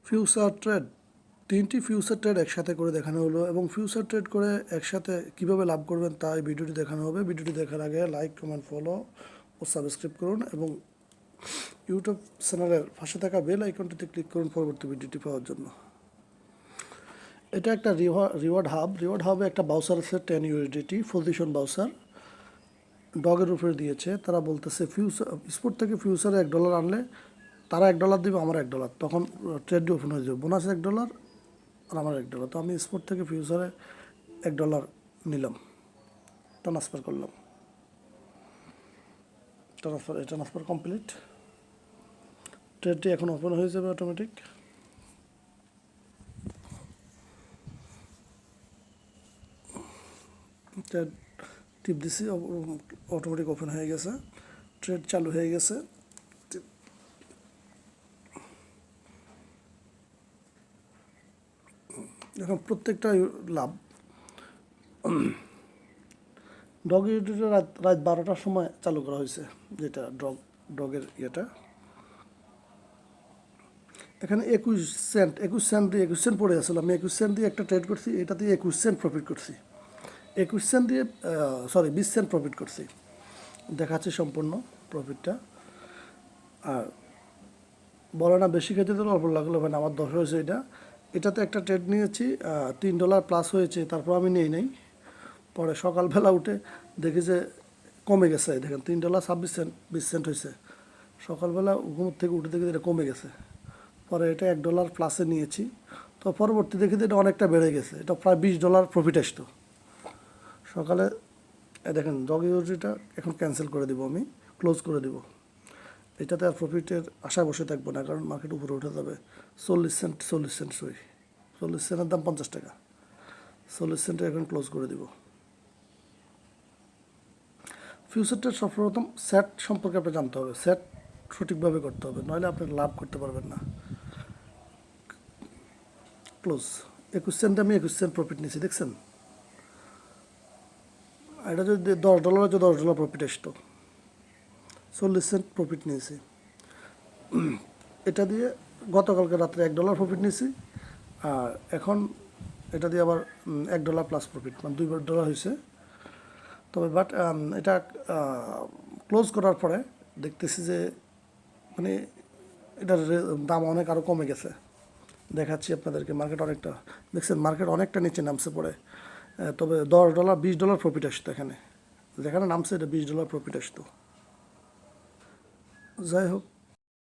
Future trade, 3টি future trade একসাথে করে দেখানো হলো এবং ফিউচার ট্রেড করে একসাথে কিভাবে লাভ করবেন তা এই ভিডিওটি দেখানো হবে। ভিডিওটি দেখার আগে লাইক, কমেন্ট, ফলো ও সাবস্ক্রাইব করুন এবং ইউটিউব চ্যানেলের পাশে থাকা বেল আইকনটিতে ক্লিক করুন পরবর্তী ভিডিওটি পাওয়ার জন্য। এটা একটা রিওয়ার্ড হাবে একটা বাউসার আছে 10 USDT পজিশন বাউসার, ডগের উপরে দিয়েছে। তারা বলতেছে ফিউচার স্পোর্ট থেকে ফিউচারে $1 আনলে তারা $1 দিবে, আমার $1, তখন ট্রেডটি ওপেন হয়ে যাবে। বোনাস $1 আর আমার $1। তো আমি স্পোর্ট থেকে ফিউচারে $1 নিলাম, ট্রান্সফার করলাম। Transfer complete. ট্রেডটি এখন ওপেন হয়ে যাবে অটোমেটিক। ট্রেড টিপ দিছি, অটোমেটিক ওপেন হয়ে গেছে, ট্রেড চালু হয়ে গেছে। এখন প্রত্যেকটা লাভ। ডগ ইউটিটা রাত 12টার সময় চালু করা হয়েছে, যেটা ডগের ইয়েটা। এখানে 21 সেন্ট পড়ে আসলে আমি 21 সেন্ট দিয়ে একটা ট্রেড করছি, এটা দিয়ে 21 সেন্ট প্রফিট করছি। 21 সেন্ট দিয়ে 20 সেন্ট প্রফিট করছি। দেখাচ্ছি সম্পূর্ণ প্রফিটটা। আর বলে না বেশি খেতে তো অল্প লাগলো, মানে আমার 10 হয়েছে। এটাতে একটা ট্রেড নিয়েছি, $3 প্লাস হয়েছে, তারপর আমি নেই নাই। পরে সকালবেলা উঠে দেখি যে কমে গেছে, দেখেন $3.26 20 সেন্ট হয়েছে। সকালবেলা ঘুম থেকে উঠে দেখি এটা কমে গেছে। পরে এটা $1 প্লাসে নিয়েছি। তো পরবর্তী দেখি যে এটা অনেকটা বেড়ে গেছে, এটা প্রায় $20 প্রফিট আসতো সকালে। দেখেন ডগ ইউজিটা এখন ক্যান্সেল করে দিব, আমি ক্লোজ করে দিব। এটাতে আর প্রফিটের আশায় বসে থাকবো না, কারণ মার্কেট উপরে উঠে যাবে। 40 সেন্ট সই, 40 সেন্টের দাম $50। 40 সেন্টে এখন ক্লোজ করে দিব। ফিউচারটা সর্বপ্রথম সেট সম্পর্কে আপনি জানতে হবে, সেট সঠিকভাবে করতে হবে, নইলে আপনি লাভ করতে পারবেন না। ক্লোজ 21 সেন্টে আমি 21 সেন্ট প্রফিট নিয়েছি, দেখছেন। এটা যদি $10 হচ্ছে $10 প্রফিট আসতো, 40 সেন্ট প্রফিট নিয়েছি। এটা দিয়ে গতকালকে রাত্রে $1 প্রফিট নিয়েছি, আর এখন এটা দিয়ে আবার $1 প্লাস প্রফিট, মানে $2 হয়েছে। তবে এটা ক্লোজ করার পরে দেখতেছি যে মানে এটার দাম অনেক আরও কমে গেছে। দেখাচ্ছি আপনাদেরকে, মার্কেট অনেকটা, দেখছেন মার্কেট অনেকটা নিচে নামছে পড়ে। তবে $10 $20 প্রফিট আসতো এখানে, যেখানে নামছে এটা $20 প্রফিট আসতো। যাই হোক,